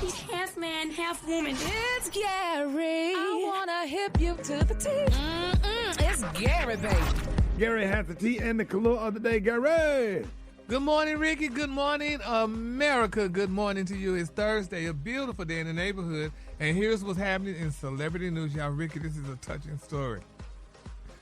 He's half man, half woman. It's Gary. I wanna hip you to the T. It's Gary, baby. Gary has the tea and the color of the day. Gary. Good morning, Ricky. Good morning, America. Good morning to you. It's Thursday, a beautiful day in the neighborhood. And here's what's happening in celebrity news, y'all. Ricky, this is a touching story.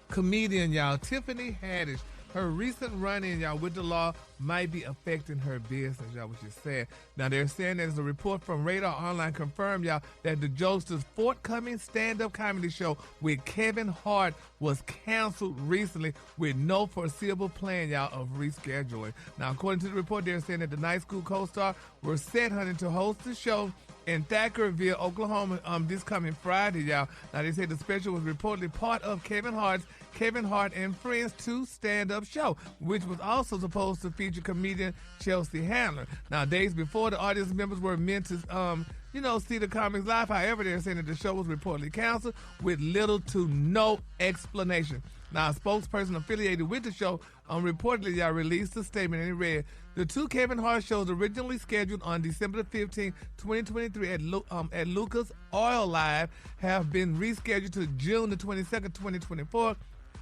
Comedian, y'all, Tiffany Haddish. Her recent run-in, y'all, with the law might be affecting her business, y'all, which is sad. Now, they're saying there's a report from Radar Online confirmed, y'all, that the jokster's forthcoming stand-up comedy show with Kevin Hart was canceled recently with no foreseeable plan, y'all, of rescheduling. Now, according to the report, they're saying that the night school co-star were set, honey, to host the show in Thackerville, Oklahoma, this coming Friday, y'all. Now, they say the special was reportedly part of Kevin Hart and Friends 2 stand-up show, which was also supposed to feature comedian Chelsea Handler. Now, days before, the audience members were meant to, see the comics live. However, they're saying that the show was reportedly canceled with little to no explanation. Now, a spokesperson affiliated with the show reportedly y'all released a statement, and it read, the two Kevin Hart shows originally scheduled on December 15, 2023 at Lucas Oil Live have been rescheduled to June the 22nd, 2024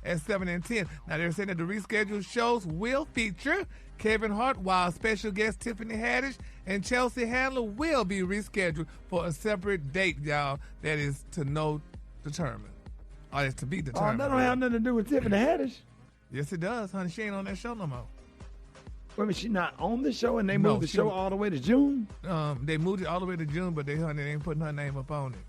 at 7 and 10. Now, they're saying that the rescheduled shows will feature Kevin Hart, while special guest Tiffany Haddish and Chelsea Handler will be rescheduled for a separate date, y'all, that is to no determined. Or it's to be determined. Oh, that don't have nothing to do with Tiffany Haddish. Yes, it does, honey. She ain't on that show no more. Wait a minute, she not on the show and they moved the show all the way to June? They moved it all the way to June, but they ain't putting her name up on it.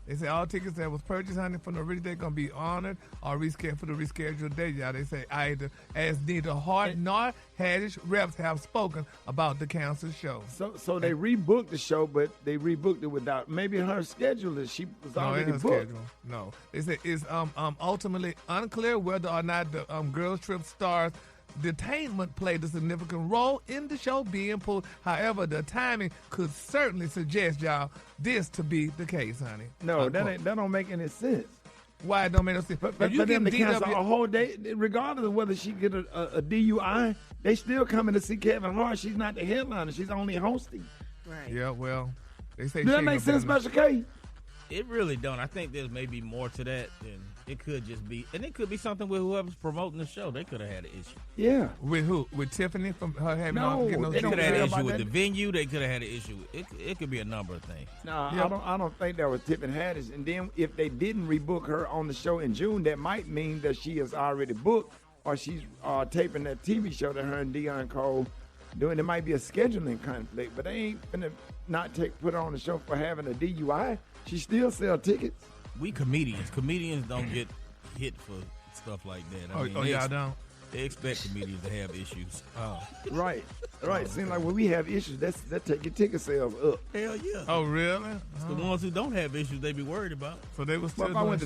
They say all tickets that was purchased, honey, from the original date going to be honored or rescheduled for the rescheduled date, y'all. They say either as neither Hart nor Haddish reps have spoken about the canceled show. So they rebooked the show, but they rebooked it without, maybe her schedule is she was already booked. Schedule. No. They say it's ultimately unclear whether or not the girls trip stars detainment played a significant role in the show being pulled. However, the timing could certainly suggest, y'all, this to be the case, honey. No, that don't make any sense. Why it don't make no sense? But them to cancel a whole day, regardless of whether she get a DUI, they still coming to see Kevin Hart. She's not the headliner. She's only hosting. Right. Yeah, well, they say. Does that make sense, Special K? It really don't. I think there's maybe more to that than it could just be. And it could be something with whoever's promoting the show. They could have had an issue. Yeah. With who? With Tiffany from her having they could have had an issue with the venue. They could have had an issue. It could be a number of things. No, yep. I don't think that was Tiffany Haddish. And then if they didn't rebook her on the show in June, that might mean that she is already booked or she's taping that TV show that her and Dion Cole doing. There might be a scheduling conflict, but they ain't finna not put her on the show for having a DUI. She still sell tickets. We comedians. Comedians don't get hit for stuff like that. I mean, y'all don't? They expect comedians to have issues. Right. Seems like when we have issues, that take your ticket sales up. Hell yeah. Oh, really? It's the ones who don't have issues they be worried about. So they were still if I went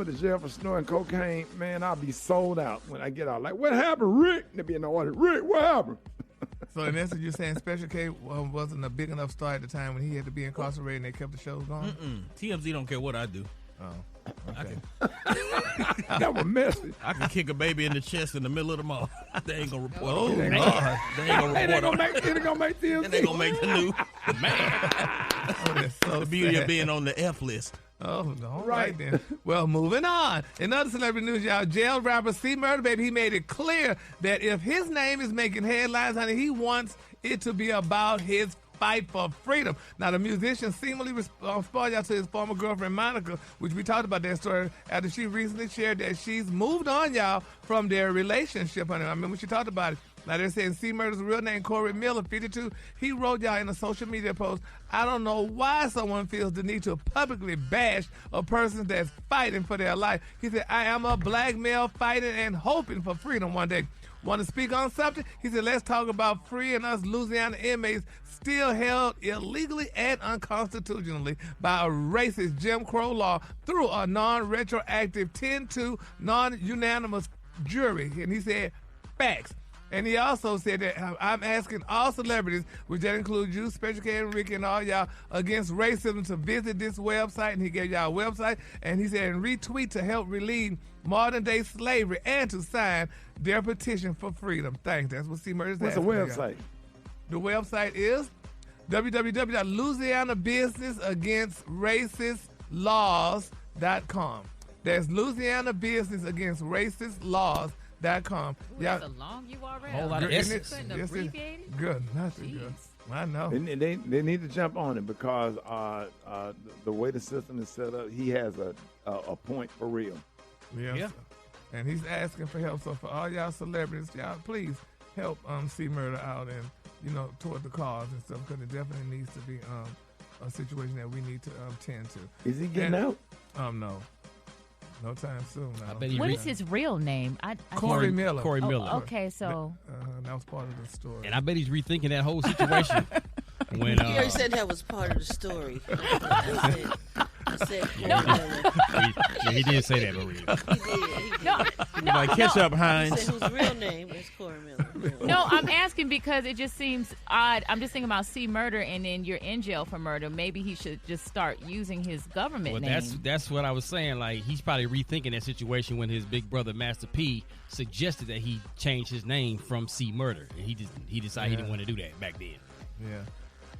to jail for snorting cocaine, man, I'll be sold out when I get out. Like, what happened, Rick? They be in the audience. Rick, what happened? So in essence, you're saying Special K wasn't a big enough star at the time when he had to be incarcerated and they kept the shows going? TMZ don't care what I do. Oh, okay. That was messy. I can kick a baby in the chest in the middle of the mall. They ain't gonna report. Oh, They ain't gonna make TMZ. And they gonna make the news. Man, that's so the beauty sad. of being on the F list. Oh, all right then. Well, moving on. In other celebrity news, y'all, jail rapper CMurder, baby, he made it clear that if his name is making headlines, honey, he wants it to be about his fight for freedom. Now, the musician seemingly responded to his former girlfriend, Monica, which we talked about that story after she recently shared that she's moved on, y'all, from their relationship, honey. I mean, when she talked about it. Now, they're saying CMurder's real name, Corey Miller, 52. He wrote, y'all, in a social media post, I don't know why someone feels the need to publicly bash a person that's fighting for their life. He said, I am a black male fighting and hoping for freedom one day. Want to speak on something? He said, let's talk about freeing us Louisiana inmates still held illegally and unconstitutionally by a racist Jim Crow law through a non-retroactive 10-2 non-unanimous jury. And he said, facts. And he also said that I'm asking all celebrities, which that includes you, Special K and Ricky and all y'all, against racism to visit this website. And he gave y'all a website. And he said, and retweet to help relieve modern-day slavery and to sign their petition for freedom. Thanks. That's what CMurder said. What's the website? The website is www.louisianabusinessagenstracistlaws.com. That's louisianabusinessagenstracistlaws.com. That's a long URL. Whole lot of You S's. couldn't Yes, abbreviate it? Good, nothing good. I know. They need to jump on it because the way the system is set up, he has a point for real. Yes. Yeah. And he's asking for help. So for all y'all celebrities, y'all please help CMurder out and toward the cause and stuff, because it definitely needs to be a situation that we need to tend to. Is he getting out? No. No time soon. I bet he What is his real name? Corey Miller. Corey Oh, Miller. okay, so That was part of the story. And I bet he's rethinking that whole situation. When He already said that was part of the story. I said Corey Miller. he did say that, Maria. He did. Like ketchup, He Heinz. said whose real name is Corey Miller. no, I'm asking because it just seems odd. I'm just thinking about CMurder, and then you're in jail for murder. Maybe he should just start using his government name. That's what I was saying. Like, he's probably rethinking that situation when his big brother Master P suggested that he change his name from CMurder, and he decided he didn't want to do that back then. Yeah.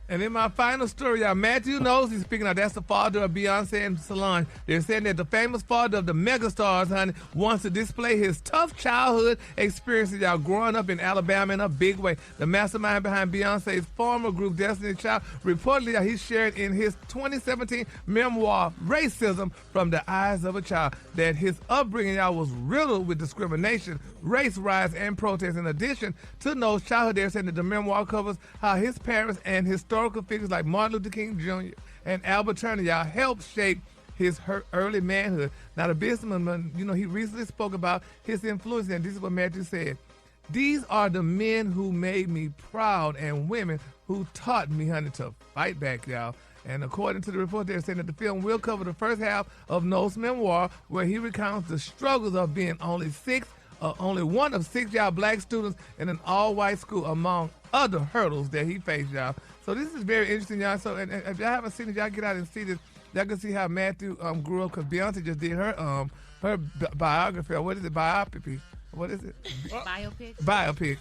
And in my final story, y'all, Mathew Knowles, he's speaking of, that's the father of Beyonce and Solange. They're saying that the famous father of the megastars, honey, wants to display his tough childhood experiences, y'all, growing up in Alabama in a big way. The mastermind behind Beyonce's former group, Destiny's Child, reportedly he shared in his 2017 memoir, Racism from the Eyes of a Child, that his upbringing, y'all, was riddled with discrimination, race riots, and protests. In addition to Knowles' childhood, they're saying that the memoir covers how his parents and historical figures like Martin Luther King Jr. and Albert Turner, y'all, helped shape his early manhood. Now, the businessman, he recently spoke about his influence, and this is what Mathew said. These are the men who made me proud and women who taught me, honey, to fight back, y'all. And according to the report, they're saying that the film will cover the first half of Knowles' memoir, where he recounts the struggles of being only one of 6 y'all black students in an all-white school, among other hurdles that he faced, y'all. So this is very interesting, y'all. So and if y'all haven't seen it, y'all get out and see this. Y'all can see how Mathew grew up, because Beyonce just did her biography. Or what is it? Biopic? What is it? Biopic.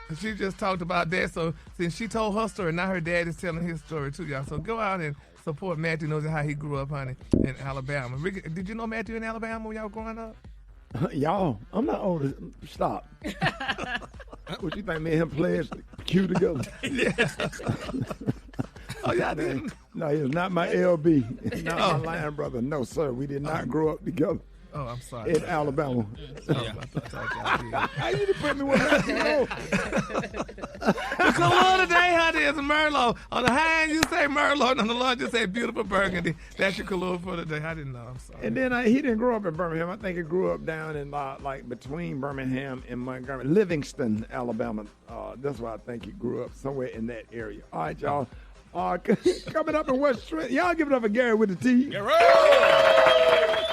And she just talked about that. So since she told her story, now her dad is telling his story too, y'all. So go out and support Mathew Knowles and how he grew up, honey, in Alabama. Ricky, did you know Mathew in Alabama when y'all were growing up? Y'all, I'm not old. Stop. What you think, me and him players cue together? Yeah. Oh, y'all didn't? No, he was not my LB. Not my line brother. No, sir. We did not grow up together. Oh, I'm sorry. In Alabama. How you done put me with that? The color today, honey, is Merlot. On the high end, you say Merlot, and on the low, you say beautiful Burgundy. That's your color for today. I didn't know. I'm sorry. And then he didn't grow up in Birmingham. I think he grew up down in like between Birmingham and Montgomery, Livingston, Alabama. That's why I think he grew up somewhere in that area. All right, y'all. Coming up in West Street, y'all give it up for Gary with the T. Yeah, right.